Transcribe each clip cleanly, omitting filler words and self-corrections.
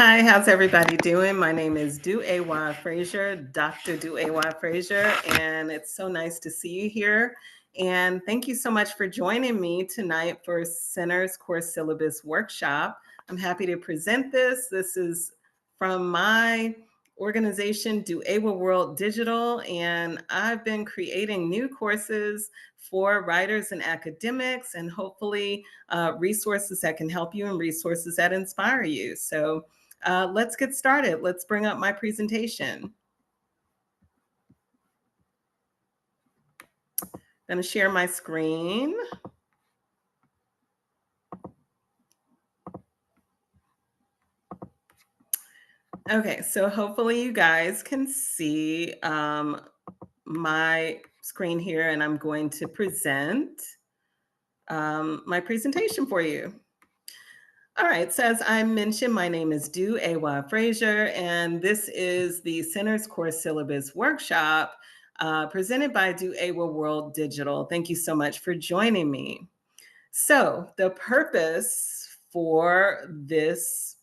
Hi, how's everybody doing? My name is DuEwa Frazier, Dr. DuEwa Frazier, and it's so nice to see you here. And thank you so much for joining me tonight for Center's Course Syllabus Workshop. I'm happy to present this. This is from my organization, DuEwa World Digital, and I've been creating new courses for writers and academics, and hopefully resources that can help you and resources that inspire you. So let's get started. Let's bring up my presentation. I'm going to share my screen. Okay, so hopefully you guys can see my screen here, and I'm going to present my presentation for you. All right, so as I mentioned, my name is DuEwa Frazier, and this is the Center's Course Syllabus Workshop presented by DuEwa World Digital. Thank you so much for joining me. So the purpose for this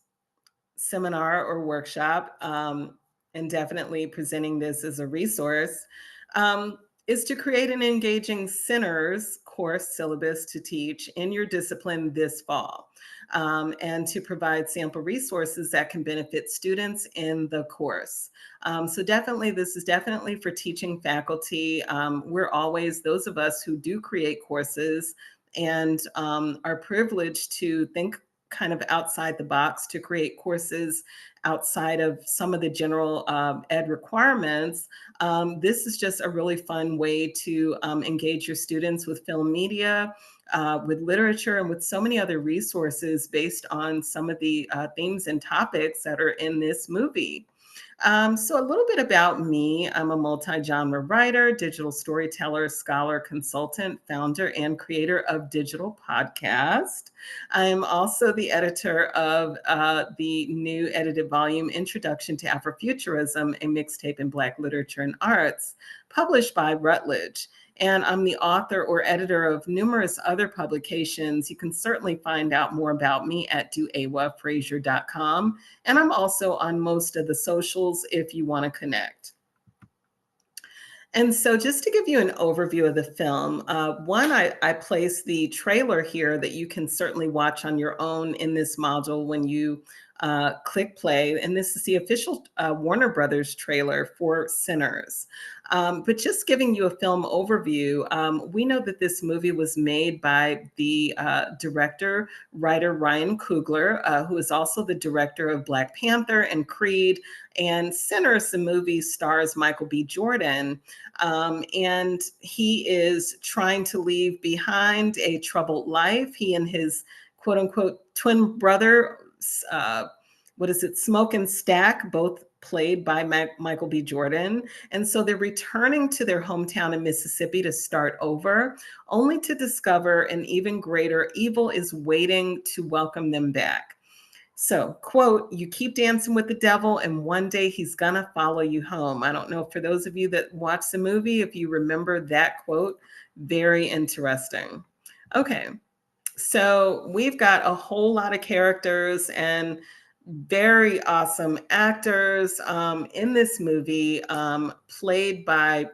seminar or workshop, and definitely presenting this as a resource, is to create an engaging Center's course syllabus to teach in your discipline this fall, and to provide sample resources that can benefit students in the course. So definitely, this is definitely for teaching faculty. We're always, those of us who do create courses and are privileged to think kind of outside the box to create courses outside of some of the general ed requirements. This is just a really fun way to engage your students with film media, with literature, and with so many other resources based on some of the themes and topics that are in this movie. So a little bit about me. I'm a multi-genre writer, digital storyteller, scholar, consultant, founder, and creator of Digital Podcast. I'm also the editor of the new edited volume, Introduction to Afrofuturism, a mixtape in Black literature and arts, published by Routledge. And I'm the author or editor of numerous other publications. You can certainly find out more about me at duewafrazier.com. And I'm also on most of the socials if you want to connect. And so just to give you an overview of the film, I placed the trailer here that you can certainly watch on your own in this module when you click play. And this is the official Warner Brothers trailer for Sinners. But just giving you a film overview, we know that this movie was made by the director, writer Ryan Coogler, who is also the director of Black Panther and Creed. And Sinners, the movie, stars Michael B. Jordan. And he is trying to leave behind a troubled life. He and his quote unquote twin brother, Smoke and Stack, both played by Michael B. Jordan. And so they're returning to their hometown in Mississippi to start over, only to discover an even greater evil is waiting to welcome them back. So, quote, "You keep dancing with the devil, and one day he's gonna follow you home." I don't know, for those of you that watch the movie, if you remember that quote, very interesting. Okay, so we've got a whole lot of characters and very awesome actors in this movie, played by,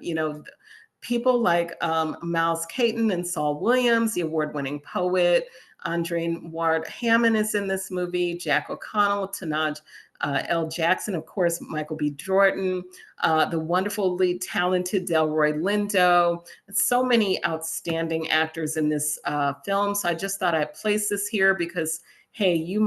people like Miles Caton and Saul Williams, the award-winning poet. Andre Ward Hammond is in this movie, Jack O'Connell, Tanaj L. Jackson, of course, Michael B. Jordan, the wonderfully talented Delroy Lindo, so many outstanding actors in this film. So I just thought I'd place this here because, hey, you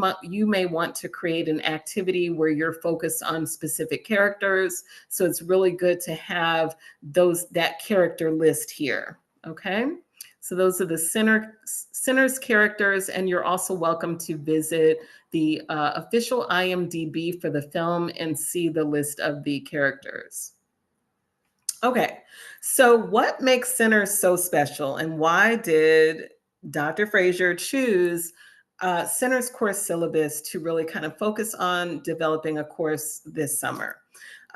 may want to create an activity where you're focused on specific characters. So it's really good to have that character list here, okay? So those are the Sinners characters, and you're also welcome to visit the official IMDb for the film and see the list of the characters. Okay, so what makes Sinners so special, and why did Dr. Frazier choose Sinners course syllabus to really kind of focus on developing a course this summer?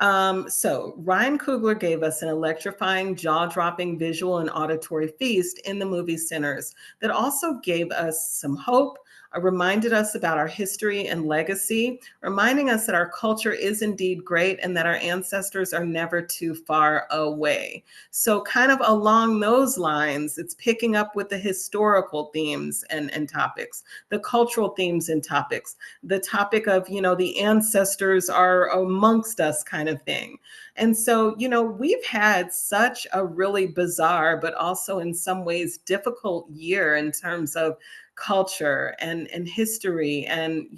So Ryan Coogler gave us an electrifying, jaw-dropping visual and auditory feast in the movie Sinners that also gave us some hope, reminded us about our history and legacy, reminding us that our culture is indeed great and that our ancestors are never too far away. So kind of along those lines, it's picking up with the historical themes and topics, the cultural themes and topics, the topic of, the ancestors are amongst us kind of thing. And so, we've had such a really bizarre, but also in some ways difficult year in terms of culture and history and,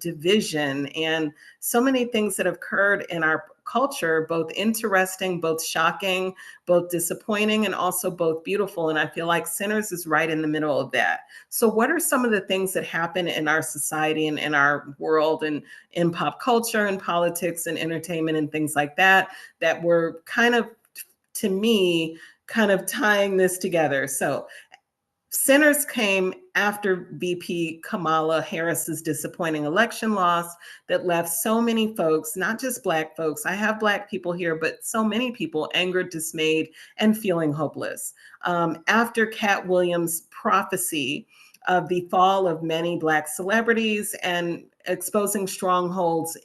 division and so many things that have occurred in our culture, both interesting, both shocking, both disappointing, and also both beautiful. And I feel like Sinners is right in the middle of that. So, what are some of the things that happen in our society and in our world and in pop culture and politics and entertainment and things like that, that were kind of, to me, kind of tying this together? So, Sinners came after VP Kamala Harris's disappointing election loss that left so many folks, not just Black folks, I have Black people here, but so many people angered, dismayed, and feeling hopeless. After Cat Williams' prophecy of the fall of many Black celebrities and exposing strongholds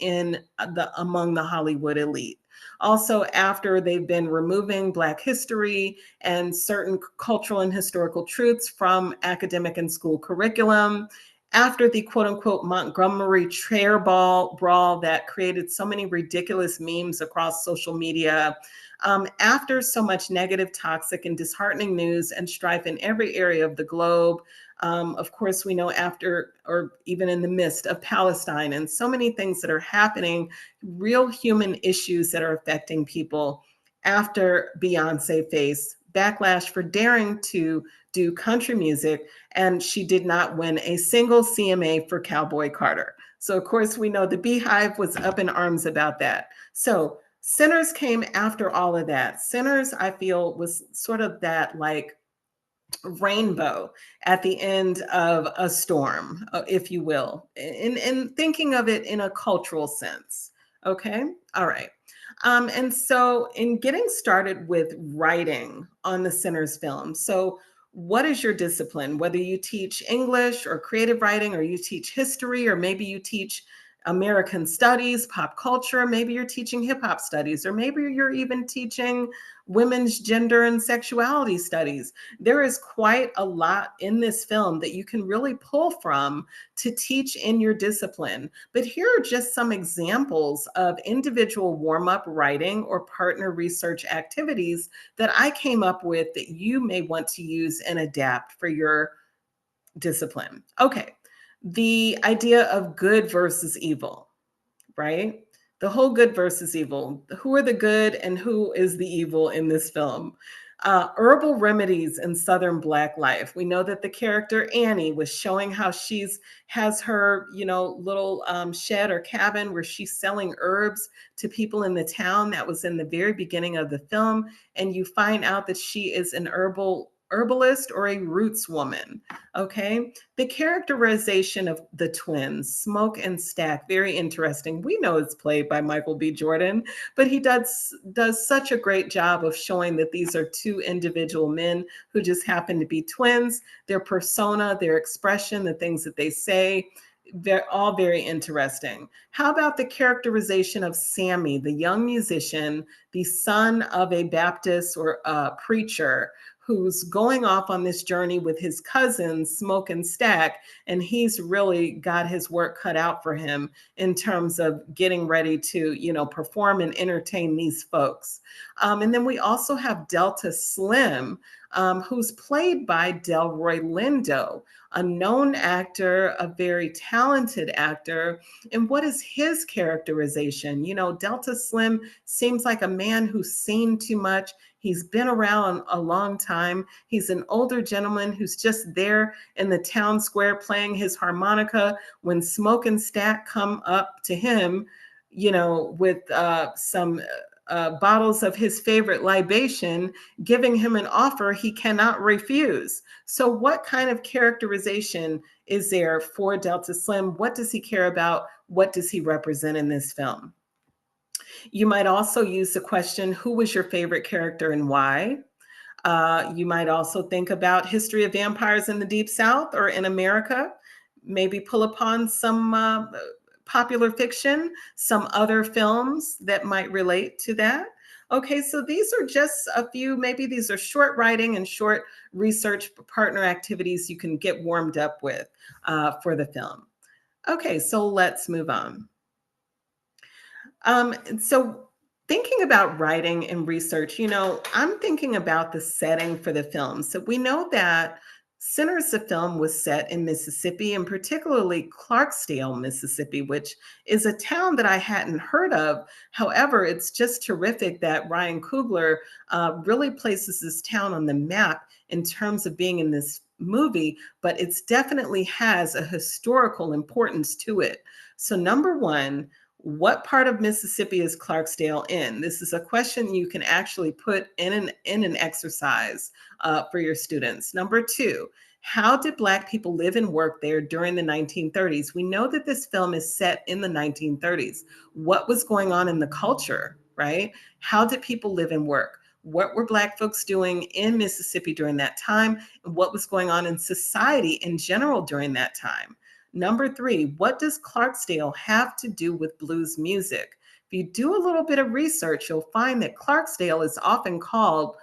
among the Hollywood elite. Also, after they've been removing Black history and certain cultural and historical truths from academic and school curriculum, after the quote unquote Montgomery chair brawl that created so many ridiculous memes across social media, after so much negative, toxic, and disheartening news and strife in every area of the globe. Of course, we know after or even in the midst of Palestine and so many things that are happening, real human issues that are affecting people. After Beyonce faced backlash for daring to do country music, and she did not win a single CMA for Cowboy Carter. So, of course, we know the Beehive was up in arms about that. So, Sinners came after all of that. Sinners, I feel, was sort of that like rainbow at the end of a storm, if you will, in thinking of it in a cultural sense. Okay. All right. And so, in getting started with writing on the Sinners film, so what is your discipline? Whether you teach English or creative writing, or you teach history, or maybe you teach American studies, pop culture, maybe you're teaching hip hop studies, or maybe you're even teaching women's gender and sexuality studies. There is quite a lot in this film that you can really pull from to teach in your discipline. But here are just some examples of individual warm-up writing or partner research activities that I came up with that you may want to use and adapt for your discipline. Okay, the idea of good versus evil, right? The whole good versus evil. Who are the good and who is the evil in this film? Herbal remedies in Southern Black life. We know that the character Annie was showing how has her, little shed or cabin where she's selling herbs to people in the town. That was in the very beginning of the film, and you find out that she is an herbalist or a roots woman. Okay, the characterization of the twins, Smoke and Stack, very interesting. We know it's played by Michael B. Jordan, but he does such a great job of showing that these are two individual men who just happen to be twins. Their persona, their expression, the things that they say, they're all very interesting. How about the characterization of Sammy, the young musician, the son of a Baptist or a preacher, who's going off on this journey with his cousins, Smoke and Stack, and he's really got his work cut out for him in terms of getting ready to, perform and entertain these folks. And then we also have Delta Slim, who's played by Delroy Lindo, a known actor, a very talented actor. And what is his characterization? Delta Slim seems like a man who's seen too much. He's been around a long time. He's an older gentleman who's just there in the town square playing his harmonica when Smoke and Stack come up to him, with some bottles of his favorite libation, giving him an offer he cannot refuse. So what kind of characterization is there for Delta Slim? What does he care about? What does he represent in this film? You might also use the question, who was your favorite character and why? You might also think about history of vampires in the Deep South or in America. maybe pull upon some popular fiction, some other films that might relate to that. Okay, so these are just a few, maybe these are short writing and short research partner activities you can get warmed up with for the film. Okay, so let's move on. So thinking about writing and research, I'm thinking about the setting for the film. So we know that Sinners the film was set in Mississippi, and particularly Clarksdale, Mississippi, which is a town that I hadn't heard of. However, it's just terrific that Ryan Coogler really places this town on the map in terms of being in this movie, but it's definitely has a historical importance to it. So number one, what part of Mississippi is Clarksdale in? This is a question you can actually put in an exercise for your students. Number two, how did Black people live and work there during the 1930s? We know that this film is set in the 1930s. What was going on in the culture, right? How did people live and work? What were Black folks doing in Mississippi during that time? And what was going on in society in general during that time? Number three, what does Clarksdale have to do with blues music? If you do a little bit of research, you'll find that Clarksdale is often called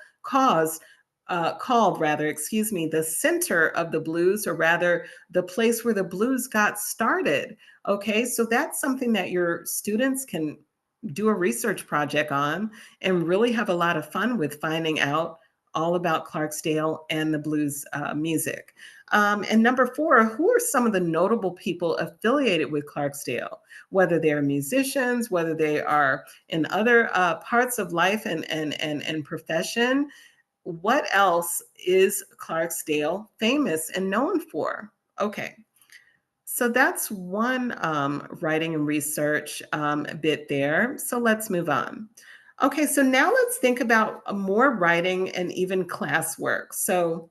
rather, excuse me, the center of the blues, or rather the place where the blues got started. Okay, so that's something that your students can do a research project on and really have a lot of fun with finding out all about Clarksdale and the blues music. And number four, who are some of the notable people affiliated with Clarksdale, whether they're musicians, whether they are in other parts of life and profession? What else is Clarksdale famous and known for? Okay, so that's one writing and research bit there. So let's move on. Okay, so now let's think about more writing and even classwork. So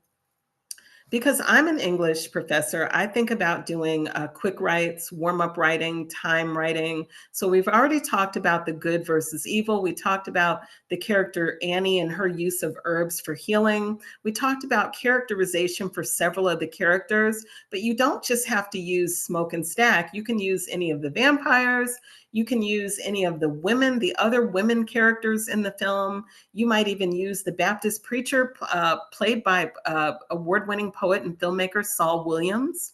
because I'm an English professor, I think about doing quick writes, warm up writing, time writing. So we've already talked about the good versus evil. We talked about the character Annie and her use of herbs for healing. We talked about characterization for several of the characters, but you don't just have to use smoke and stack. You can use any of the vampires. You can use any of the women, the other women characters in the film. You might even use the Baptist preacher played by award-winning poet and filmmaker Saul Williams.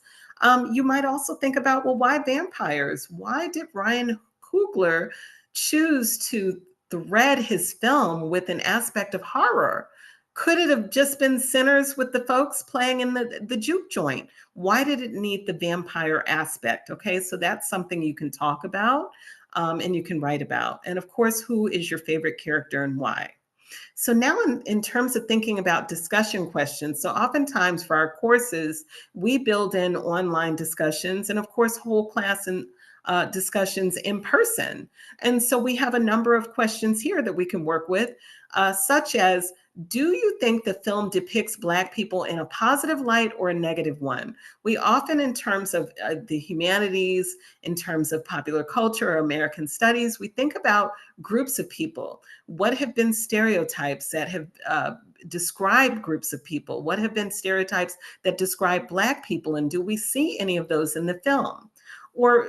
You might also think about, well, why vampires? Why did Ryan Coogler choose to thread his film with an aspect of horror? Could it have just been Sinners with the folks playing in the juke joint? Why did it need the vampire aspect? Okay, so that's something you can talk about and you can write about. And of course, who is your favorite character and why? So now in terms of thinking about discussion questions, so oftentimes for our courses, we build in online discussions and of course whole class and discussions in person. And so we have a number of questions here that we can work with, such as, do you think the film depicts Black people in a positive light or a negative one? We often, in terms of the humanities, in terms of popular culture or American studies, we think about groups of people. What have been stereotypes that have described groups of people? What have been stereotypes that describe Black people? And do we see any of those in the film? Or,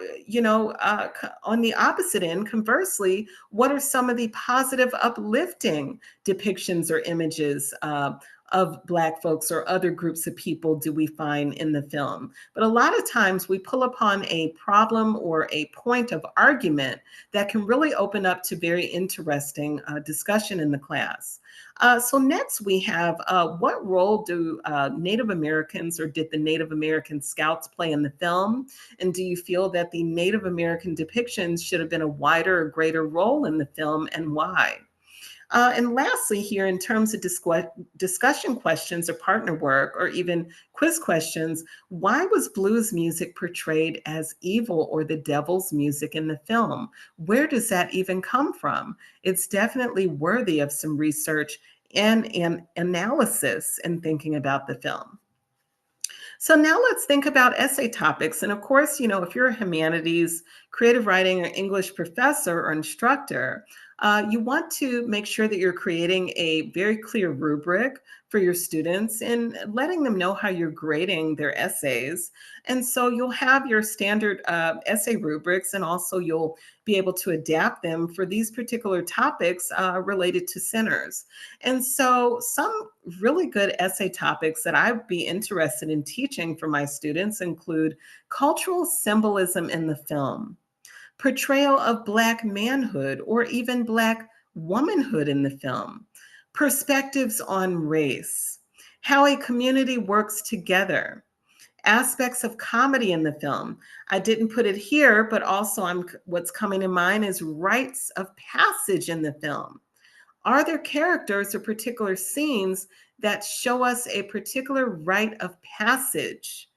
on the opposite end, conversely, what are some of the positive, uplifting depictions or images of Black folks or other groups of people do we find in the film? But a lot of times we pull upon a problem or a point of argument that can really open up to very interesting discussion in the class. So next we have, what role do Native Americans, or did the Native American scouts play in the film? And do you feel that the Native American depictions should have been a wider or greater role in the film, and why? And lastly, here in terms of discussion questions or partner work or even quiz questions, why was blues music portrayed as evil or the devil's music in the film? Where does that even come from? It's definitely worthy of some research and analysis in thinking about the film. So now let's think about essay topics. And of course, if you're a humanities, creative writing, or English professor or instructor, you want to make sure that you're creating a very clear rubric for your students and letting them know how you're grading their essays. And so you'll have your standard essay rubrics, and also you'll be able to adapt them for these particular topics related to centers. And so some really good essay topics that I'd be interested in teaching for my students include cultural symbolism in the film, portrayal of Black manhood or even Black womanhood in the film, perspectives on race, how a community works together, aspects of comedy in the film. I didn't put it here, but also what's coming to mind is rites of passage in the film. Are there characters or particular scenes that show us a particular rite of passage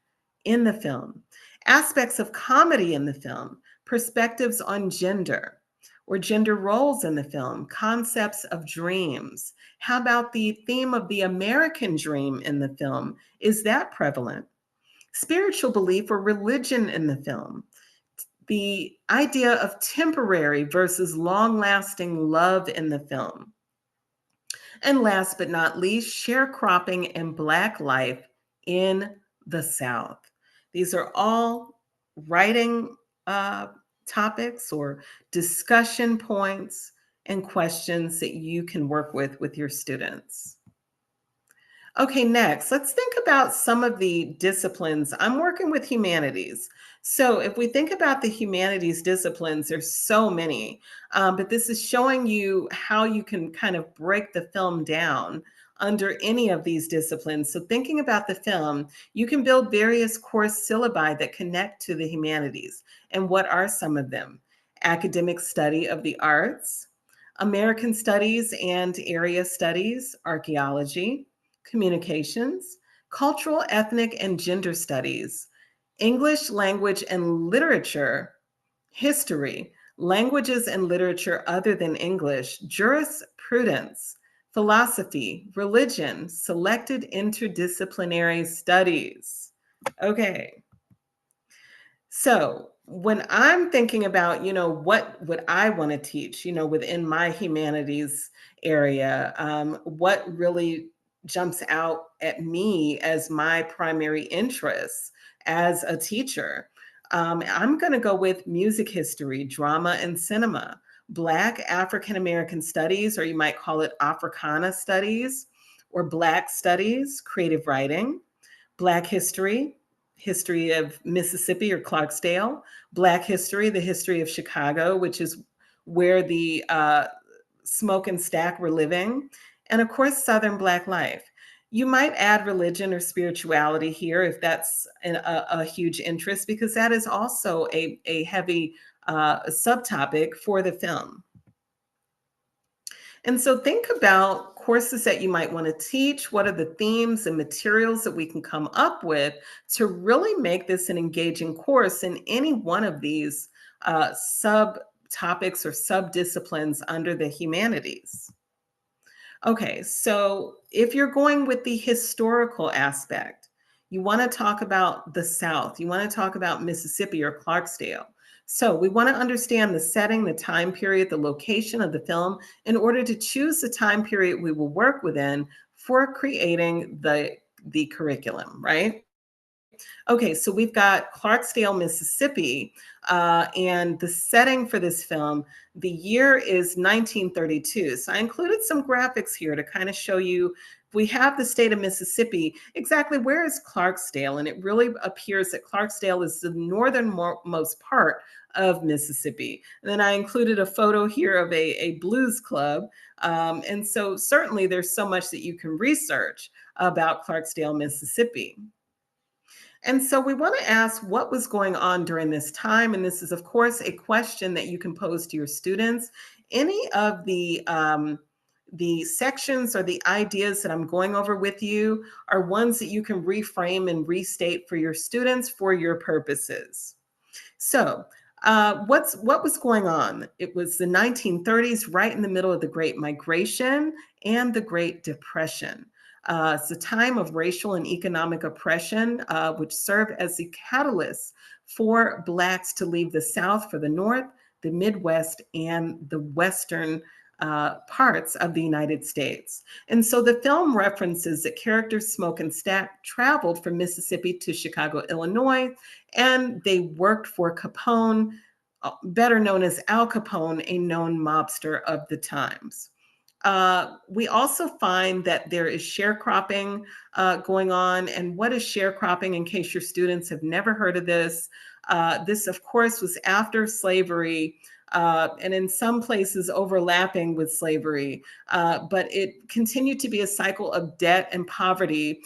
in the film? Aspects of comedy in the film, perspectives on gender or gender roles in the film, concepts of dreams. How about the theme of the American dream in the film? Is that prevalent? Spiritual belief or religion in the film, the idea of temporary versus long lasting love in the film. And last but not least, sharecropping and Black life in the South. These are all writing uh, topics or discussion points and questions that you can work with your students. Okay, next, let's think about some of the disciplines. I'm working with humanities. So if we think about the humanities disciplines, there's so many, but this is showing you how you can kind of break the film down under any of these disciplines. So thinking about the film, you can build various course syllabi that connect to the humanities. And what are some of them? Academic study of the arts, American studies and area studies, archaeology, communications, cultural, ethnic, and gender studies, English language and literature, history, languages and literature other than English, jurisprudence, philosophy, religion, selected interdisciplinary studies. Okay. So when I'm thinking about, what would I want to teach, within my humanities area, what really jumps out at me as my primary interest as a teacher, I'm going to go with music history, drama, and cinema, Black African American studies, or you might call it Africana studies, or Black studies, creative writing, Black history, history of Mississippi or Clarksdale, Black history, the history of Chicago, which is where the smoke and stack were living, and of course, Southern Black life. You might add religion or spirituality here if that's a huge interest, because that is also a heavy subtopic for the film. And so think about courses that you might want to teach. What are the themes and materials that we can come up with to really make this an engaging course in any one of these subtopics or subdisciplines under the humanities? Okay, so if you're going with the historical aspect, you want to talk about the South, you want to talk about Mississippi or Clarksdale. So we want to understand the setting, the time period, the location of the film in order to choose the time period we will work within for creating the curriculum, right? Okay, so we've got Clarksdale, Mississippi, and the setting for this film, the year is 1932. So I included some graphics here to kind of show you, we have the state of Mississippi, exactly where is Clarksdale? And it really appears that Clarksdale is the northernmost part of Mississippi. And then I included a photo here of a blues club. And so certainly there's so much that you can research about Clarksdale, Mississippi. And so we want to ask what was going on during this time. And this is, of course, a question that you can pose to your students. Any of the sections or the ideas that I'm going over with you are ones that you can reframe and restate for your students for your purposes. So what was going on? It was the 1930s, right in the middle of the Great Migration and the Great Depression. It's a time of racial and economic oppression, which served as the catalyst for Blacks to leave the South for the North, the Midwest, and the Western parts of the United States. And so the film references that characters Smoke and Stack traveled from Mississippi to Chicago, Illinois, and they worked for Capone, better known as Al Capone, a known mobster of the times. We also find that there is sharecropping going on. And what is sharecropping, in case your students have never heard of this? This, of course, was after slavery. And in some places overlapping with slavery, but it continued to be a cycle of debt and poverty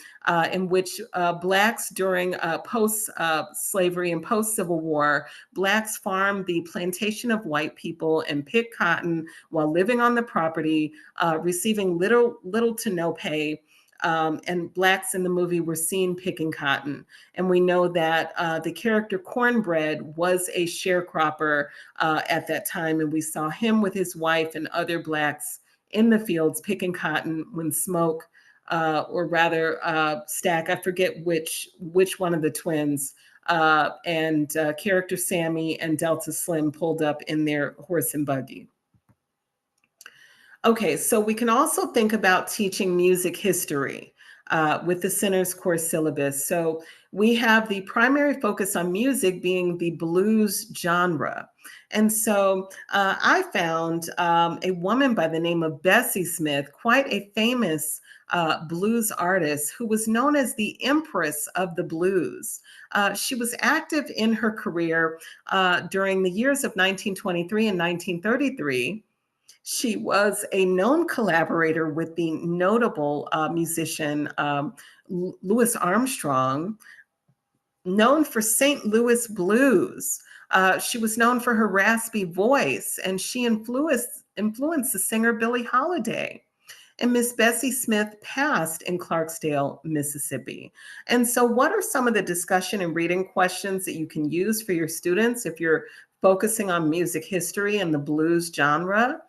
in which Blacks during post-slavery and post-Civil War, Blacks farmed the plantation of white people and picked cotton while living on the property, receiving little to no pay. And Blacks in the movie were seen picking cotton. And we know that the character Cornbread was a sharecropper at that time. And we saw him with his wife and other Blacks in the fields picking cotton when Smoke, or rather Stack, I forget which one of the twins, and character Sammy and Delta Slim pulled up in their horse and buggy. Okay, so we can also think about teaching music history with the center's course syllabus. So we have the primary focus on music being the blues genre. And so I found a woman by the name of Bessie Smith, quite a famous blues artist who was known as the Empress of the Blues. She was active in her career during the years of 1923 and 1933. She was a known collaborator with the notable musician Louis Armstrong, known for St. Louis blues. She was known for her raspy voice, and she influenced the singer Billie Holiday. And Miss Bessie Smith passed in Clarksdale, Mississippi. And so what are some of the discussion and reading questions that you can use for your students if you're focusing on music history and the blues genre?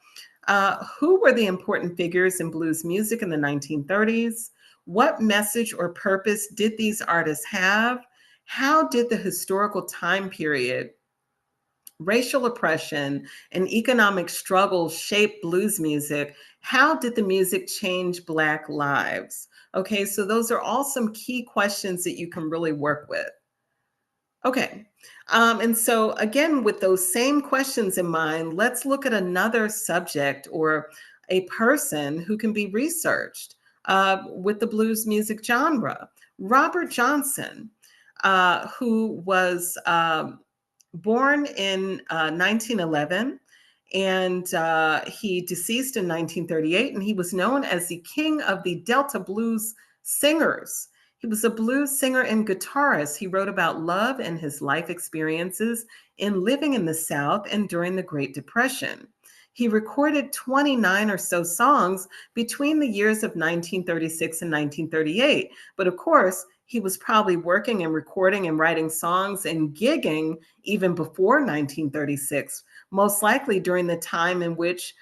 Who were the important figures in blues music in the 1930s? What message or purpose did these artists have? How did the historical time period, racial oppression, and economic struggles shape blues music? How did the music change Black lives? Okay, so those are all some key questions that you can really work with. Okay. And so again, with those same questions in mind, let's look at another subject or a person who can be researched with the blues music genre. Robert Johnson, who was born in 1911, and he deceased in 1938, and he was known as the king of the Delta blues singers. He was a blues singer and guitarist. He wrote about love and his life experiences in living in the South and during the Great Depression. He recorded 29 or so songs between the years of 1936 and 1938. But of course, he was probably working and recording and writing songs and gigging even before 1936, most likely during the time in which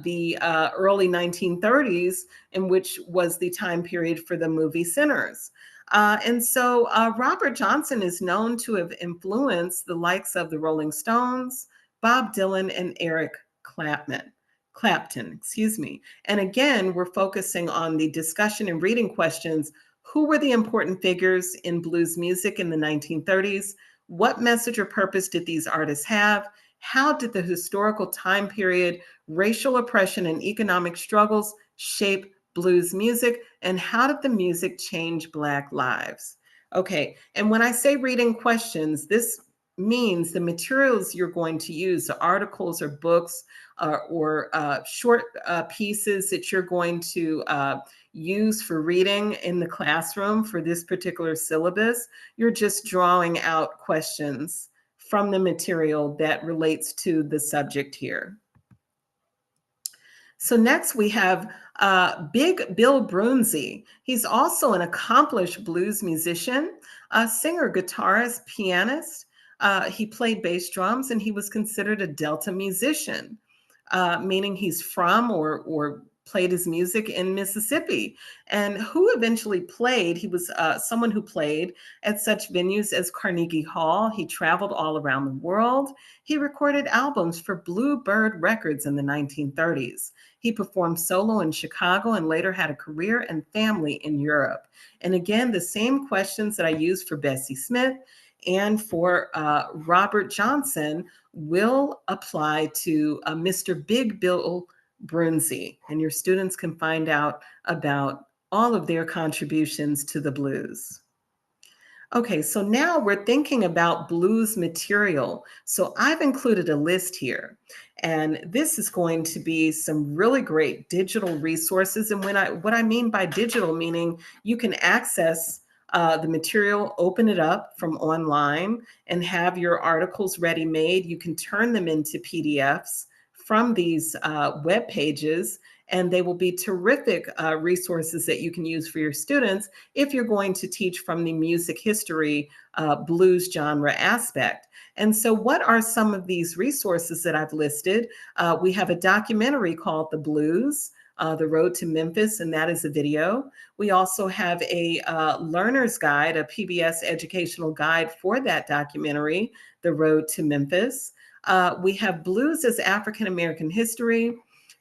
the early 1930s, in which was the time period for the movie Sinners. And so Robert Johnson is known to have influenced the likes of the Rolling Stones, Bob Dylan, and Eric Clapton, excuse me. And again, we're focusing on the discussion and reading questions. Who were the important figures in blues music in the 1930s? What message or purpose did these artists have? How did the historical time period, racial oppression, and economic struggles shape blues music? And how did the music change Black lives? Okay, and when I say reading questions, this means the materials you're going to use, the articles or books or short pieces that you're going to use for reading in the classroom for this particular syllabus, you're just drawing out questions from the material that relates to the subject here. So next we have Big Bill Broonzy. He's also an accomplished blues musician, a singer, guitarist, pianist. He played bass drums, and he was considered a Delta musician, meaning he's from or played his music in Mississippi. And who eventually played, he was someone who played at such venues as Carnegie Hall. He traveled all around the world. He recorded albums for Bluebird Records in the 1930s. He performed solo in Chicago and later had a career and family in Europe. And again, the same questions that I used for Bessie Smith and for Robert Johnson will apply to Mr. Big Bill Brunsey, and your students can find out about all of their contributions to the blues. Okay, so now we're thinking about blues material. So I've included a list here, and this is going to be some really great digital resources. And what I mean by digital, meaning you can access the material, open it up from online, and have your articles ready made. You can turn them into PDFs from these web pages, and they will be terrific resources that you can use for your students if you're going to teach from the music history blues genre aspect. And so what are some of these resources that I've listed? We have a documentary called The Blues, The Road to Memphis, and that is a video. We also have a learner's guide, a PBS educational guide for that documentary, The Road to Memphis. We have Blues as African American History,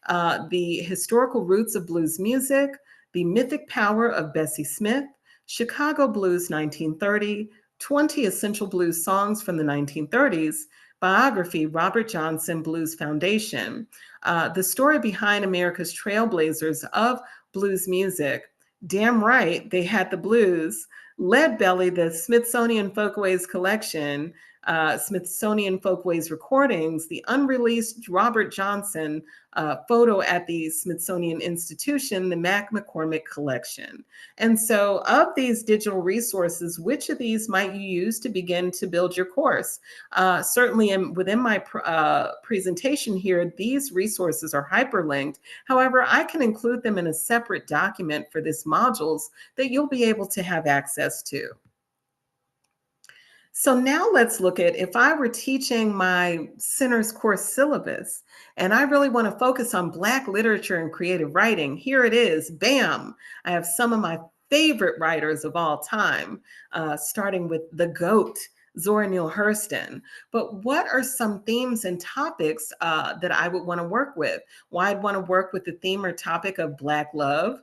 The Historical Roots of Blues Music, The Mythic Power of Bessie Smith, Chicago Blues 1930, 20 Essential Blues Songs from the 1930s, Biography, Robert Johnson Blues Foundation, The Story Behind America's Trailblazers of Blues Music, Damn Right, They Had the Blues, Lead Belly, the Smithsonian Folkways Collection, Smithsonian Folkways Recordings, the unreleased Robert Johnson photo at the Smithsonian Institution, the Mac McCormick Collection. And so of these digital resources, which of these might you use to begin to build your course? Certainly within my presentation here, these resources are hyperlinked. However, I can include them in a separate document for this modules that you'll be able to have access to. So now let's look at if I were teaching my center's course syllabus and I really want to focus on Black literature and creative writing, here it is, bam. I have some of my favorite writers of all time, starting with the GOAT, Zora Neale Hurston. But what are some themes and topics that I would want to work with? Well, I'd want to work with the theme or topic of Black love,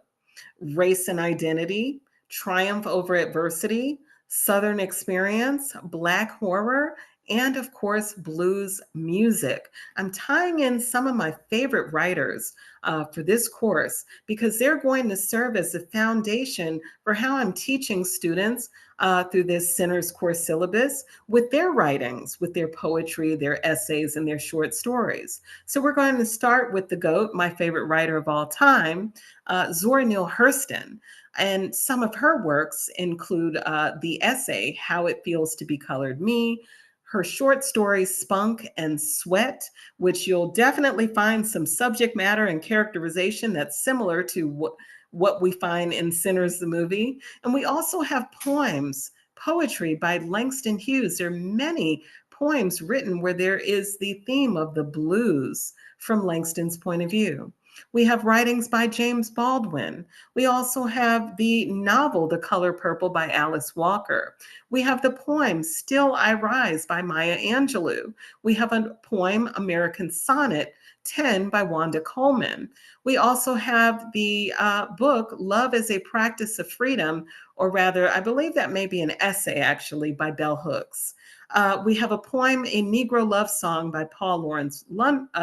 race and identity, triumph over adversity, Southern experience, Black horror, and of course, blues music. I'm tying in some of my favorite writers for this course because they're going to serve as the foundation for how I'm teaching students through this center's course syllabus with their writings, with their poetry, their essays, and their short stories. So we're going to start with the GOAT, my favorite writer of all time, Zora Neale Hurston. And some of her works include the essay, How It Feels to Be Colored Me, her short story, Spunk and Sweat, which you'll definitely find some subject matter and characterization that's similar to what we find in Sinners the movie. And we also have poems, poetry by Langston Hughes. There are many poems written where there is the theme of the blues from Langston's point of view. We have writings by James Baldwin. We also have the novel, The Color Purple by Alice Walker. We have the poem, Still I Rise by Maya Angelou. We have a poem, American Sonnet 10 by Wanda Coleman. We also have the book, Love as a Practice of Freedom, or rather, I believe that may be an essay actually by Bell Hooks. We have a poem, A Negro Love Song by Paul Laurence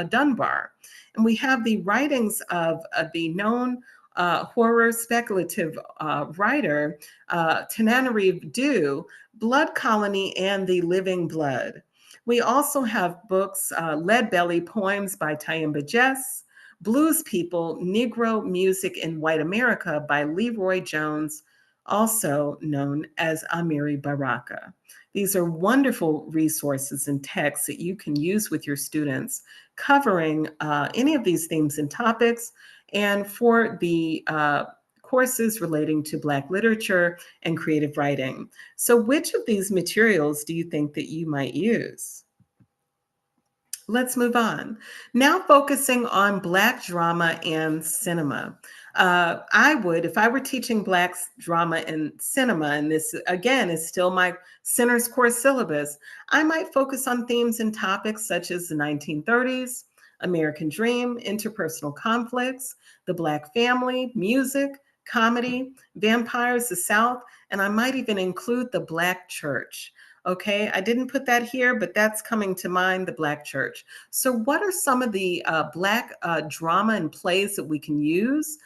Dunbar. And we have the writings of the known horror speculative writer, Tananarive Due, Blood Colony and the Living Blood. We also have books, Lead Belly Poems by Tyemba Jess, Blues People, Negro Music in White America by Leroy Jones, also known as Amiri Baraka. These are wonderful resources and texts that you can use with your students covering any of these themes and topics, and for the courses relating to Black literature and creative writing. So which of these materials do you think that you might use? Let's move on. Now focusing on Black drama and cinema. I would, if I were teaching drama and cinema, and this again is still my Center's course syllabus, I might focus on themes and topics such as the 1930s, American Dream, interpersonal conflicts, the Black family, music, comedy, vampires, the South, and I might even include the Black church. Okay, I didn't put that here, but that's coming to mind, the Black church. So, what are some of the Black drama and plays that we can use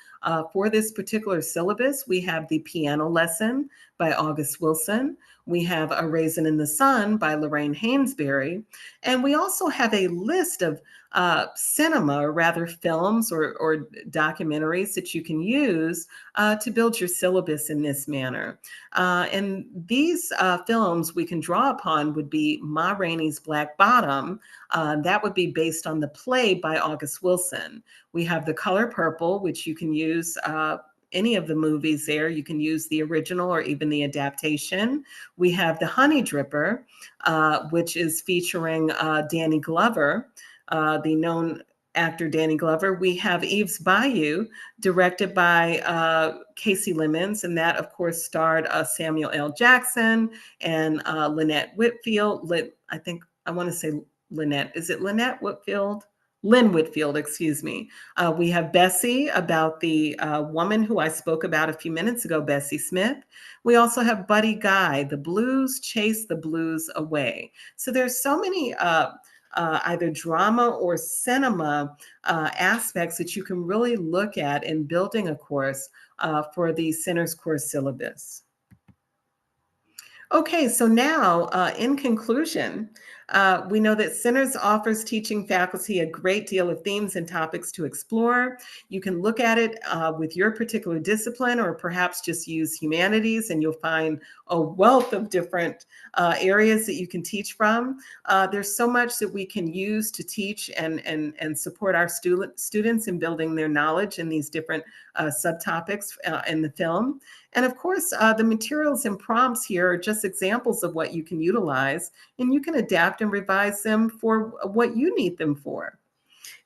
for this particular syllabus? We have The Piano Lesson by August Wilson. We have A Raisin in the Sun by Lorraine Hainsbury. And we also have a list of cinema, or rather films or documentaries that you can use to build your syllabus in this manner. And these films we can draw upon would be Ma Rainey's Black Bottom. That would be based on the play by August Wilson. We have The Color Purple, which you can use any of the movies there. You can use the original or even the adaptation. We have The Honey Dripper, which is featuring Danny Glover, the known actor Danny Glover. We have Eve's Bayou, directed by Casey Lemons, and that, of course, starred Samuel L. Jackson and Lynette Whitfield. I think I want to say Lynette. Is it Lynette Whitfield? Lynn Whitfield, excuse me. We have Bessie, about the woman who I spoke about a few minutes ago, Bessie Smith. We also have Buddy Guy, The Blues Chase the Blues Away. So there's so many either drama or cinema aspects that you can really look at in building a course for the Center's course syllabus. Okay, so now in conclusion, we know that Centers offers teaching faculty a great deal of themes and topics to explore. You can look at it with your particular discipline, or perhaps just use Humanities, and you'll find a wealth of different areas that you can teach from. There's so much that we can use to teach and support our students in building their knowledge in these different subtopics in the film. And of course, the materials and prompts here are just examples of what you can utilize, and you can adapt and revise them for what you need them for.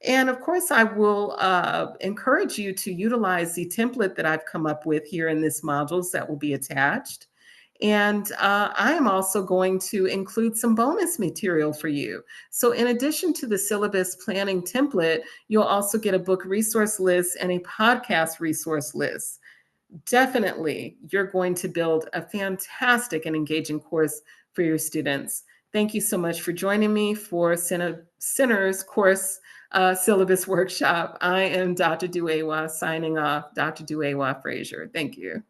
And of course, I will encourage you to utilize the template that I've come up with here in this modules that will be attached. And I am also going to include some bonus material for you. So in addition to the syllabus planning template, you'll also get a book resource list and a podcast resource list. Definitely, you're going to build a fantastic and engaging course for your students. Thank you so much for joining me for Center's Course Syllabus Workshop. I am Dr. DuEwa signing off, Dr. DuEwa Frazier. Thank you.